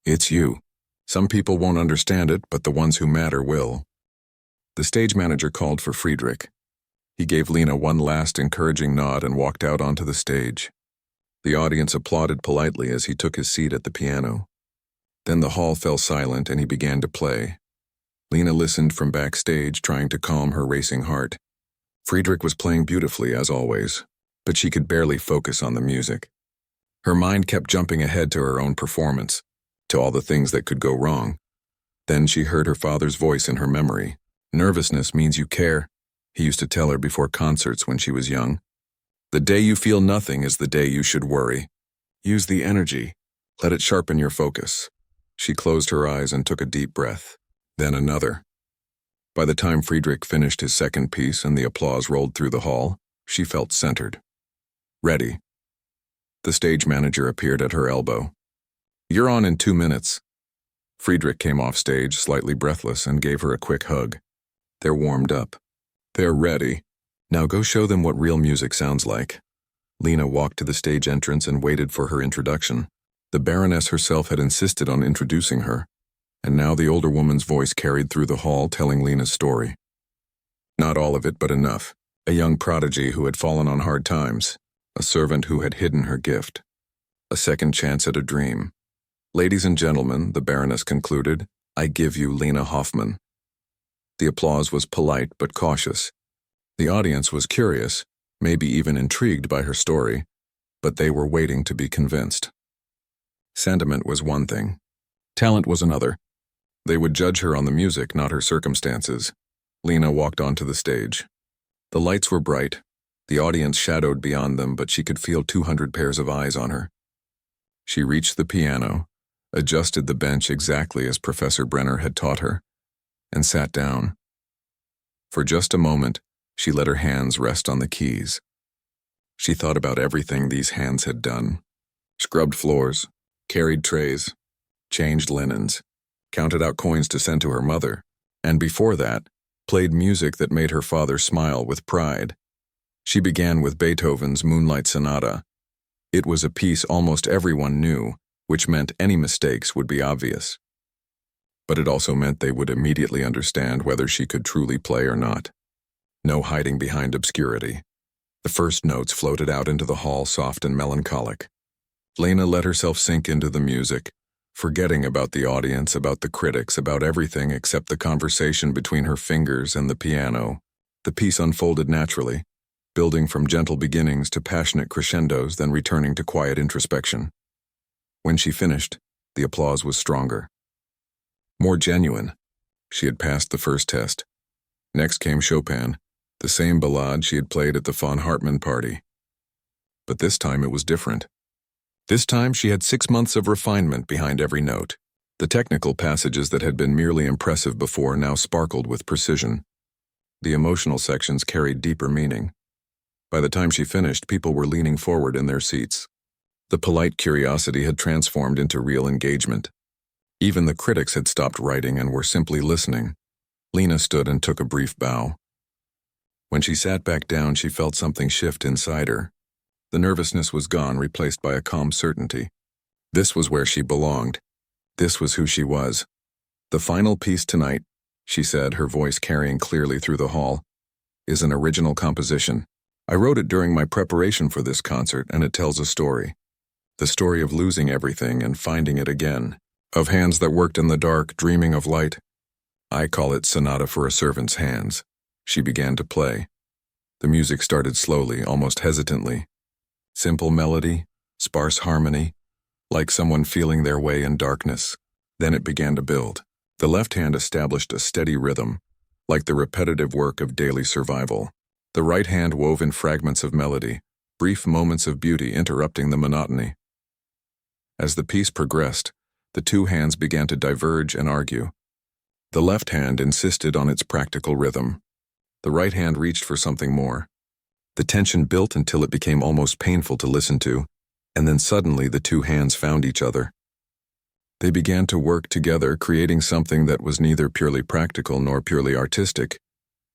It's you. Some people won't understand it, but the ones who matter will." The stage manager called for Friedrich. He gave Lena one last encouraging nod and walked out onto the stage. The audience applauded politely as he took his seat at the piano. Then the hall fell silent and he began to play. Lena listened from backstage, trying to calm her racing heart. Friedrich was playing beautifully, as always, but she could barely focus on the music. Her mind kept jumping ahead to her own performance, to all the things that could go wrong. Then she heard her father's voice in her memory. "Nervousness means you care," he used to tell her before concerts when she was young. "The day you feel nothing is the day you should worry. Use the energy. Let it sharpen your focus." She closed her eyes and took a deep breath. Then another. By the time Friedrich finished his second piece and the applause rolled through the hall, she felt centered. Ready. The stage manager appeared at her elbow. "You're on in 2 minutes." Friedrich came off stage, slightly breathless, and gave her a quick hug. They're warmed up. They're ready. Now go show them what real music sounds like. Lena walked to the stage entrance and waited for her introduction. The Baroness herself had insisted on introducing her, and now the older woman's voice carried through the hall telling Lena's story. Not all of it, but enough. A young prodigy who had fallen on hard times, a servant who had hidden her gift, a second chance at a dream. Ladies and gentlemen, the Baroness concluded, I give you Lena Hoffman. The applause was polite but cautious. The audience was curious, maybe even intrigued by her story, but they were waiting to be convinced. Sentiment was one thing. Talent was another. They would judge her on the music, not her circumstances. Lena walked onto the stage. The lights were bright. The audience shadowed beyond them, but she could feel 200 pairs of eyes on her. She reached the piano, adjusted the bench exactly as Professor Brenner had taught her, and sat down. For just a moment, she let her hands rest on the keys. She thought about everything these hands had done. Scrubbed floors, carried trays, changed linens, counted out coins to send to her mother, and before that, played music that made her father smile with pride. She began with Beethoven's Moonlight Sonata. It was a piece almost everyone knew, which meant any mistakes would be obvious. But it also meant they would immediately understand whether she could truly play or not. No hiding behind obscurity. The first notes floated out into the hall, soft and melancholic. Lena let herself sink into the music, forgetting about the audience, about the critics, about everything except the conversation between her fingers and the piano. The piece unfolded naturally, building from gentle beginnings to passionate crescendos, then returning to quiet introspection. When she finished, the applause was stronger. More genuine. She had passed the first test. Next came Chopin, the same ballade she had played at the von Hartmann party. But this time it was different. This time she had 6 months of refinement behind every note. The technical passages that had been merely impressive before now sparkled with precision. The emotional sections carried deeper meaning. By the time she finished, people were leaning forward in their seats. The polite curiosity had transformed into real engagement. Even the critics had stopped writing and were simply listening. Lena stood and took a brief bow. When she sat back down, she felt something shift inside her. The nervousness was gone, replaced by a calm certainty. This was where she belonged. This was who she was. The final piece tonight, she said, her voice carrying clearly through the hall, is an original composition. I wrote it during my preparation for this concert, and it tells a story. The story of losing everything and finding it again. Of hands that worked in the dark, dreaming of light. I call it Sonata for a Servant's Hands. She began to play. The music started slowly, almost hesitantly. Simple melody, sparse harmony, like someone feeling their way in darkness. Then it began to build. The left hand established a steady rhythm, like the repetitive work of daily survival. The right hand wove in fragments of melody, brief moments of beauty interrupting the monotony. As the piece progressed, the two hands began to diverge and argue. The left hand insisted on its practical rhythm. The right hand reached for something more. The tension built until it became almost painful to listen to, and then suddenly the two hands found each other. They began to work together, creating something that was neither purely practical nor purely artistic,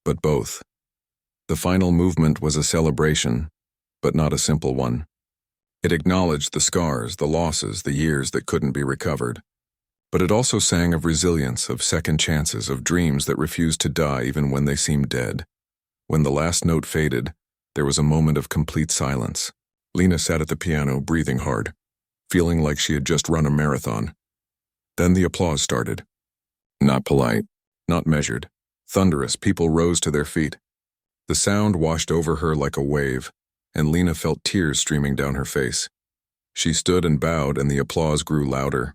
but both. The final movement was a celebration, but not a simple one. It acknowledged the scars, the losses, the years that couldn't be recovered. But it also sang of resilience, of second chances, of dreams that refused to die even when they seemed dead. When the last note faded, there was a moment of complete silence. Lena sat at the piano, breathing hard, feeling like she had just run a marathon. Then the applause started. Not polite, not measured. Thunderous, people rose to their feet. The sound washed over her like a wave, and Lena felt tears streaming down her face. She stood and bowed, and the applause grew louder.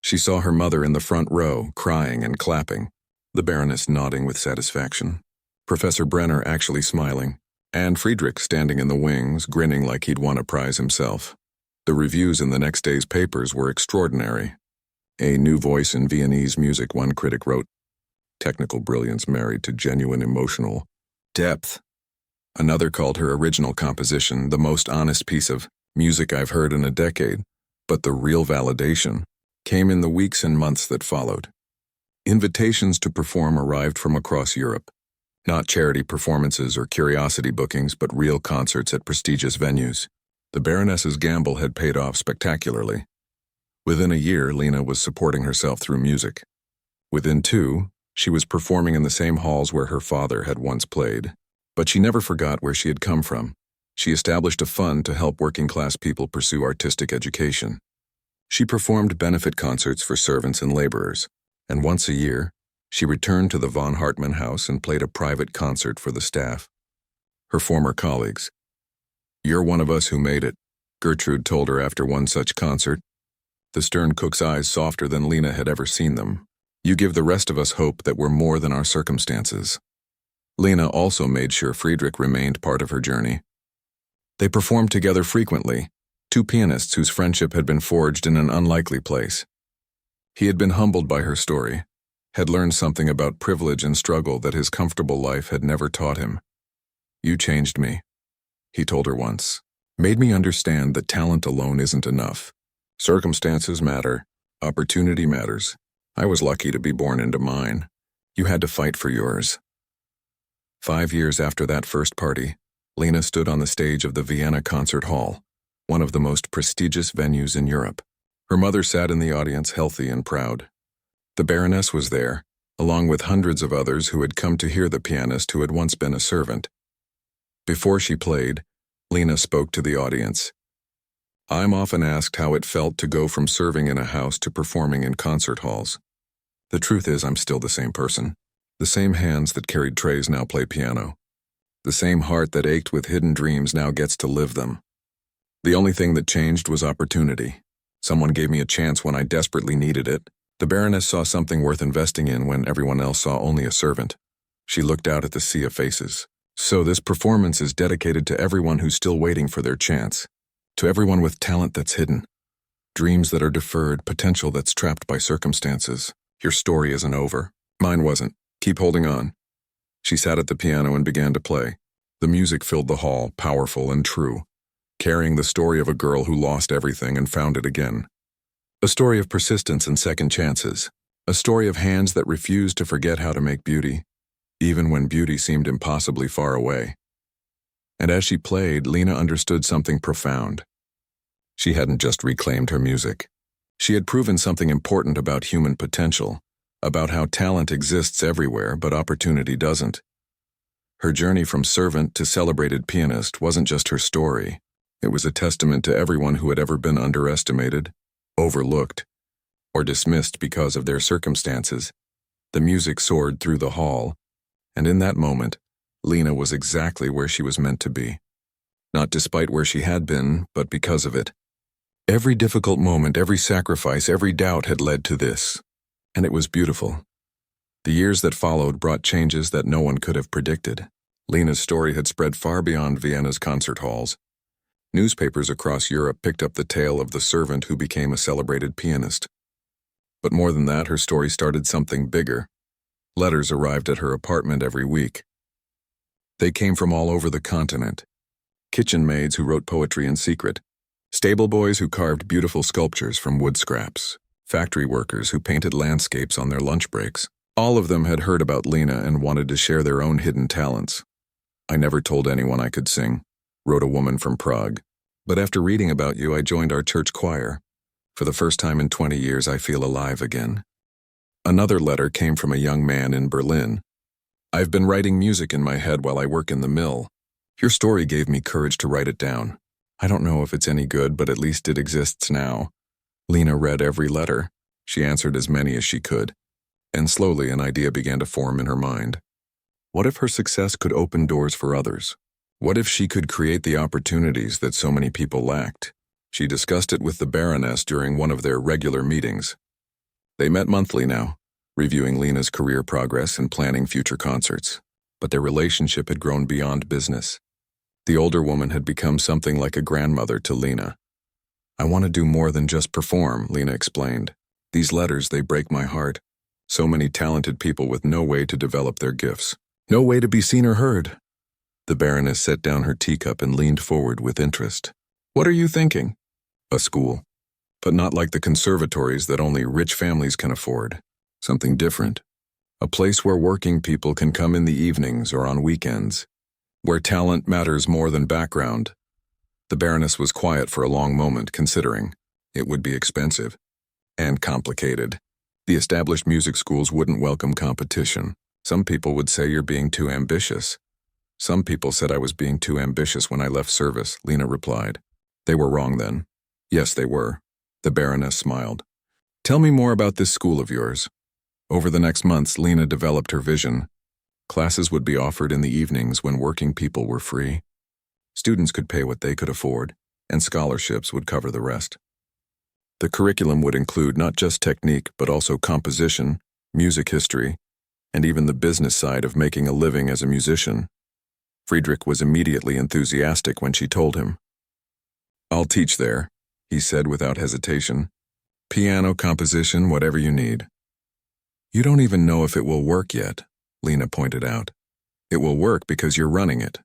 She saw her mother in the front row, crying and clapping, the Baroness nodding with satisfaction, Professor Brenner actually smiling, and Friedrich standing in the wings, grinning like he'd won a prize himself. The reviews in the next day's papers were extraordinary. A new voice in Viennese music, one critic wrote. Technical brilliance married to genuine emotional depth. Another called her original composition the most honest piece of music I've heard in a decade. But the real validation, came in the weeks and months that followed. Invitations to perform arrived from across Europe. Not charity performances or curiosity bookings, but real concerts at prestigious venues. The Baroness's gamble had paid off spectacularly. Within a year, Lena was supporting herself through music. Within 2, she was performing in the same halls where her father had once played. But she never forgot where she had come from. She established a fund to help working-class people pursue artistic education. She performed benefit concerts for servants and laborers, and once a year, she returned to the von Hartmann house and played a private concert for the staff. Her former colleagues. "You're one of us who made it," Gertrude told her after one such concert. The stern cook's eyes softer than Lena had ever seen them. "You give the rest of us hope that we're more than our circumstances." Lena also made sure Friedrich remained part of her journey. They performed together frequently, 2 pianists whose friendship had been forged in an unlikely place. He had been humbled by her story, had learned something about privilege and struggle that his comfortable life had never taught him. "You changed me," he told her once. "Made me understand that talent alone isn't enough. Circumstances matter. Opportunity matters. I was lucky to be born into mine. You had to fight for yours." 5 years after that first party, Lena stood on the stage of the Vienna Concert Hall, one of the most prestigious venues in Europe. Her mother sat in the audience, healthy and proud. The Baroness was there, along with hundreds of others who had come to hear the pianist who had once been a servant. Before she played, Lena spoke to the audience. "I'm often asked how it felt to go from serving in a house to performing in concert halls. The truth is I'm still the same person. The same hands that carried trays now play piano. The same heart that ached with hidden dreams now gets to live them. The only thing that changed was opportunity. Someone gave me a chance when I desperately needed it. The Baroness saw something worth investing in when everyone else saw only a servant." She looked out at the sea of faces. "So this performance is dedicated to everyone who's still waiting for their chance. To everyone with talent that's hidden. Dreams that are deferred, potential that's trapped by circumstances. Your story isn't over. Mine wasn't. Keep holding on." She sat at the piano and began to play. The music filled the hall, powerful and true, carrying the story of a girl who lost everything and found it again. A story of persistence and second chances. A story of hands that refused to forget how to make beauty, even when beauty seemed impossibly far away. And as she played, Lena understood something profound. She hadn't just reclaimed her music. She had proven something important about human potential, about how talent exists everywhere but opportunity doesn't. Her journey from servant to celebrated pianist wasn't just her story. It was a testament to everyone who had ever been underestimated, overlooked, or dismissed because of their circumstances. The music soared through the hall, and in that moment, Lena was exactly where she was meant to be. Not despite where she had been, but because of it. Every difficult moment, every sacrifice, every doubt had led to this. And it was beautiful. The years that followed brought changes that no one could have predicted. Lena's story had spread far beyond Vienna's concert halls. Newspapers across Europe picked up the tale of the servant who became a celebrated pianist. But more than that, her story started something bigger. Letters arrived at her apartment every week. They came from all over the continent. Kitchen maids who wrote poetry in secret. Stable boys who carved beautiful sculptures from wood scraps. Factory workers who painted landscapes on their lunch breaks. All of them had heard about Lena and wanted to share their own hidden talents. "I never told anyone I could sing," wrote a woman from Prague. "But after reading about you, I joined our church choir. For the first time in 20 years, I feel alive again." Another letter came from a young man in Berlin. "I've been writing music in my head while I work in the mill. Your story gave me courage to write it down. I don't know if it's any good, but at least it exists now." Lena read every letter. She answered as many as she could. And slowly an idea began to form in her mind. What if her success could open doors for others? What if she could create the opportunities that so many people lacked? She discussed it with the Baroness during one of their regular meetings. They met monthly now, reviewing Lena's career progress and planning future concerts. But their relationship had grown beyond business. The older woman had become something like a grandmother to Lena. "I want to do more than just perform," Lena explained. "These letters, they break my heart. So many talented people with no way to develop their gifts. No way to be seen or heard." The Baroness set down her teacup and leaned forward with interest. "What are you thinking?" "A school. but not like the conservatories that only rich families can afford. Something different. A place where working people can come in the evenings or on weekends, where talent matters more than background. The Baroness was quiet for a long moment, considering. It would be expensive. And complicated. The established music schools wouldn't welcome competition. Some people would say you're being too ambitious. Some people said I was being too ambitious when I left service, Lena replied. They were wrong then. Yes, they were. The Baroness smiled. Tell me more about this school of yours. Over the next months, Lena developed her vision. Classes would be offered in the evenings when working people were free. Students could pay what they could afford, and scholarships would cover the rest. The curriculum would include not just technique, but also composition, music history, and even the business side of making a living as a musician. Friedrich was immediately enthusiastic when she told him. I'll teach there, he said without hesitation. Piano, composition, whatever you need. You don't even know if it will work yet, Lena pointed out. It will work because you're running it.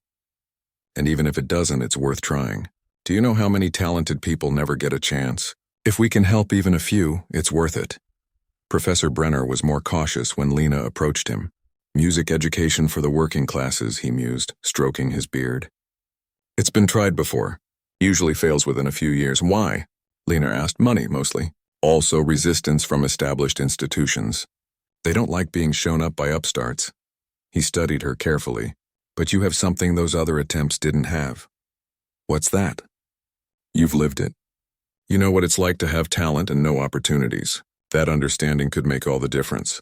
And even if it doesn't, it's worth trying. Do you know how many talented people never get a chance? If we can help even a few, it's worth it. Professor Brenner was more cautious when Lena approached him. Music education for the working classes, he mused, stroking his beard. It's been tried before. Usually fails within a few years. Why? Lena asked. Money, mostly. Also resistance from established institutions. They don't like being shown up by upstarts. He studied her carefully. But you have something those other attempts didn't have. What's that? You've lived it. You know what it's like to have talent and no opportunities. That understanding could make all the difference.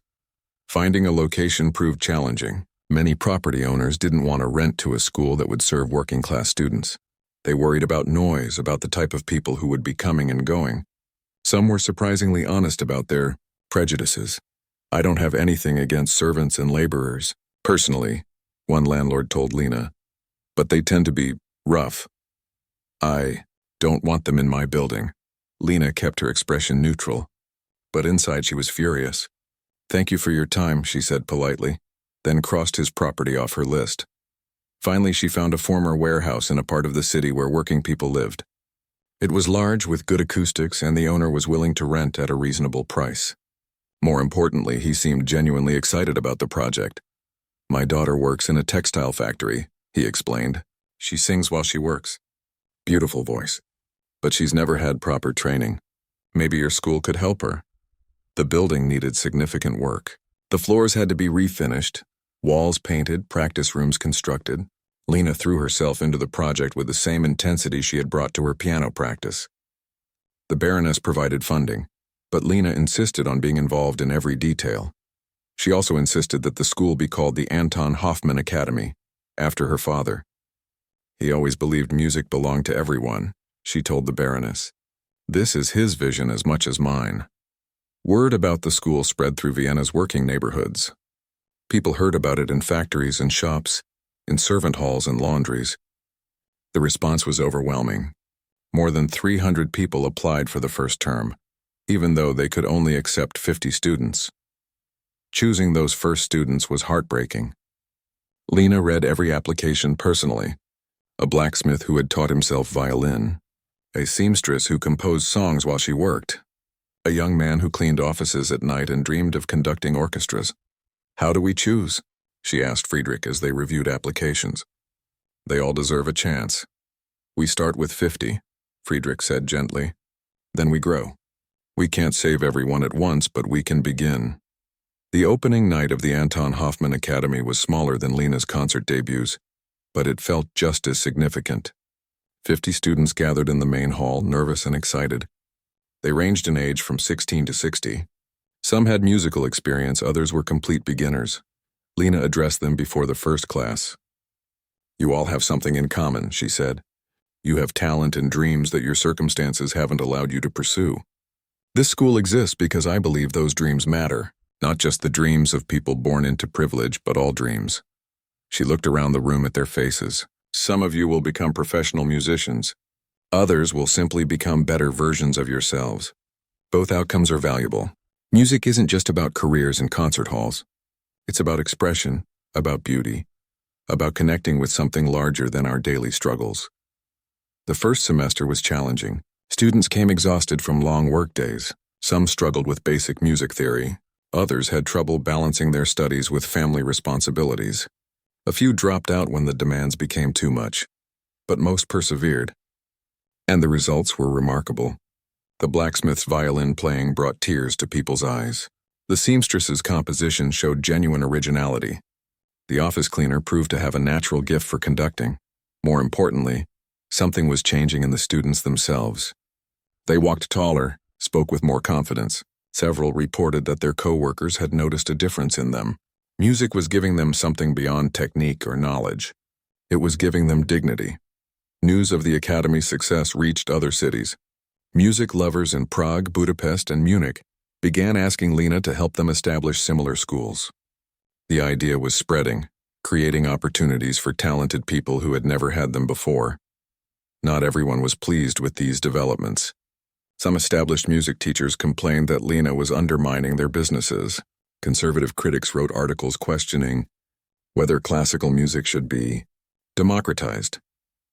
Finding a location proved challenging. Many property owners didn't want to rent to a school that would serve working-class students. They worried about noise, about the type of people who would be coming and going. Some were surprisingly honest about their prejudices. I don't have anything against servants and laborers, personally, one landlord told Lena. But they tend to be rough. I don't want them in my building. Lena kept her expression neutral. But inside she was furious. Thank you for your time, she said politely, then crossed his property off her list. Finally, she found a former warehouse in a part of the city where working people lived. It was large with good acoustics, and the owner was willing to rent at a reasonable price. More importantly, he seemed genuinely excited about the project. My daughter works in a textile factory, he explained. She sings while she works. Beautiful voice. But she's never had proper training. Maybe your school could help her. The building needed significant work. The floors had to be refinished, walls painted, practice rooms constructed. Lena threw herself into the project with the same intensity she had brought to her piano practice. The Baroness provided funding, but Lena insisted on being involved in every detail. She also insisted that the school be called the Anton Hoffman Academy, after her father. He always believed music belonged to everyone, she told the Baroness. This is his vision as much as mine. Word about the school spread through Vienna's working neighborhoods. People heard about it in factories and shops, in servant halls and laundries. The response was overwhelming. More than 300 people applied for the first term, even though they could only accept 50 students. Choosing those first students was heartbreaking. Lena read every application personally. A blacksmith who had taught himself violin. A seamstress who composed songs while she worked. A young man who cleaned offices at night and dreamed of conducting orchestras. How do we choose? She asked Friedrich as they reviewed applications. They all deserve a chance. We start with 50, Friedrich said gently. Then we grow. We can't save everyone at once, but we can begin. The opening night of the Anton Hoffman Academy was smaller than Lena's concert debuts, but it felt just as significant. 50 students gathered in the main hall, nervous and excited. They ranged in age from 16 to 60. Some had musical experience, others were complete beginners. Lena addressed them before the first class. You all have something in common, she said. You have talent and dreams that your circumstances haven't allowed you to pursue. This school exists because I believe those dreams matter, not just the dreams of people born into privilege, but all dreams. She looked around the room at their faces. Some of you will become professional musicians. Others will simply become better versions of yourselves. Both outcomes are valuable. Music isn't just about careers and concert halls. It's about expression, about beauty, about connecting with something larger than our daily struggles. The first semester was challenging. Students came exhausted from long workdays. Some struggled with basic music theory. Others had trouble balancing their studies with family responsibilities. A few dropped out when the demands became too much, but most persevered. And the results were remarkable. The blacksmith's violin playing brought tears to people's eyes. The seamstress's composition showed genuine originality. The office cleaner proved to have a natural gift for conducting. More importantly, something was changing in the students themselves. They walked taller, spoke with more confidence. Several reported that their co-workers had noticed a difference in them. Music was giving them something beyond technique or knowledge. It was giving them dignity. News of the Academy's success reached other cities. Music lovers in Prague, Budapest, and Munich began asking Lena to help them establish similar schools. The idea was spreading, creating opportunities for talented people who had never had them before. Not everyone was pleased with these developments. Some established music teachers complained that Lena was undermining their businesses. Conservative critics wrote articles questioning whether classical music should be democratized.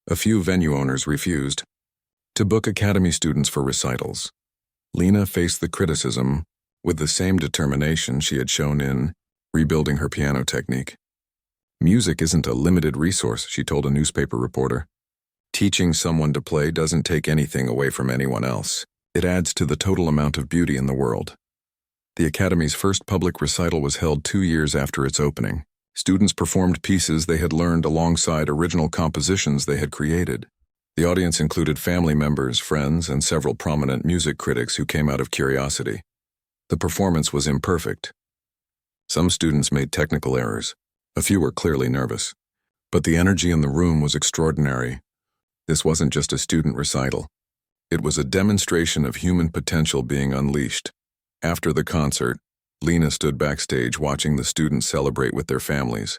A few venue owners refused to book Academy students for recitals. Lena faced the criticism with the same determination she had shown in rebuilding her piano technique. Music isn't a limited resource, she told a newspaper reporter. Teaching someone to play doesn't take anything away from anyone else. It adds to the total amount of beauty in the world. The Academy's first public recital was held 2 years after its opening. Students performed pieces they had learned alongside original compositions they had created. The audience included family members, friends, and several prominent music critics who came out of curiosity. The performance was imperfect. Some students made technical errors. A few were clearly nervous. But the energy in the room was extraordinary. This wasn't just a student recital. It was a demonstration of human potential being unleashed. After the concert, Lena stood backstage watching the students celebrate with their families.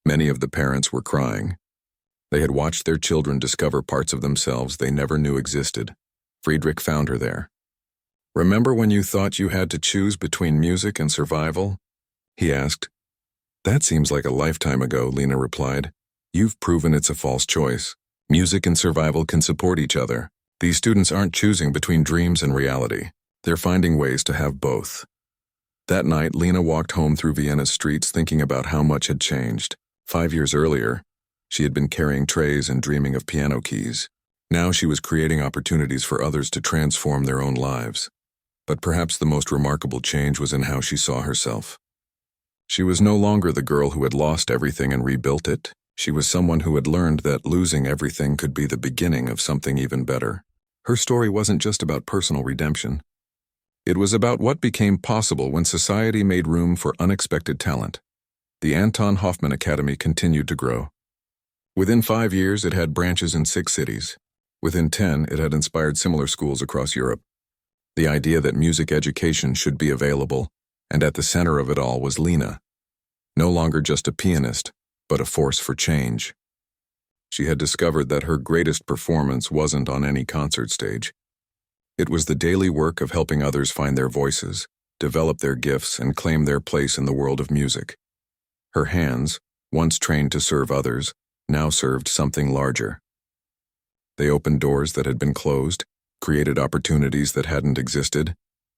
Many of the parents were crying. They had watched their children discover parts of themselves they never knew existed. Friedrich found her there. "Remember when you thought you had to choose between music and survival?" he asked. "That seems like a lifetime ago," Lena replied. "You've proven it's a false choice. Music and survival can support each other. These students aren't choosing between dreams and reality. They're finding ways to have both." That night, Lena walked home through Vienna's streets thinking about how much had changed. 5 years earlier, she had been carrying trays and dreaming of piano keys. Now she was creating opportunities for others to transform their own lives. But perhaps the most remarkable change was in how she saw herself. She was no longer the girl who had lost everything and rebuilt it. She was someone who had learned that losing everything could be the beginning of something even better. Her story wasn't just about personal redemption. It was about what became possible when society made room for unexpected talent. The Anton Hoffman Academy continued to grow. Within 5 years, it had branches in 6 cities. Within 10, it had inspired similar schools across Europe. The idea that music education should be available, and at the center of it all was Lena. No longer just a pianist, but a force for change. She had discovered that her greatest performance wasn't on any concert stage. It was the daily work of helping others find their voices, develop their gifts, and claim their place in the world of music. Her hands, once trained to serve others, now served something larger. They opened doors that had been closed, created opportunities that hadn't existed,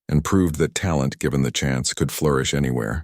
and proved that talent, given the chance, could flourish anywhere.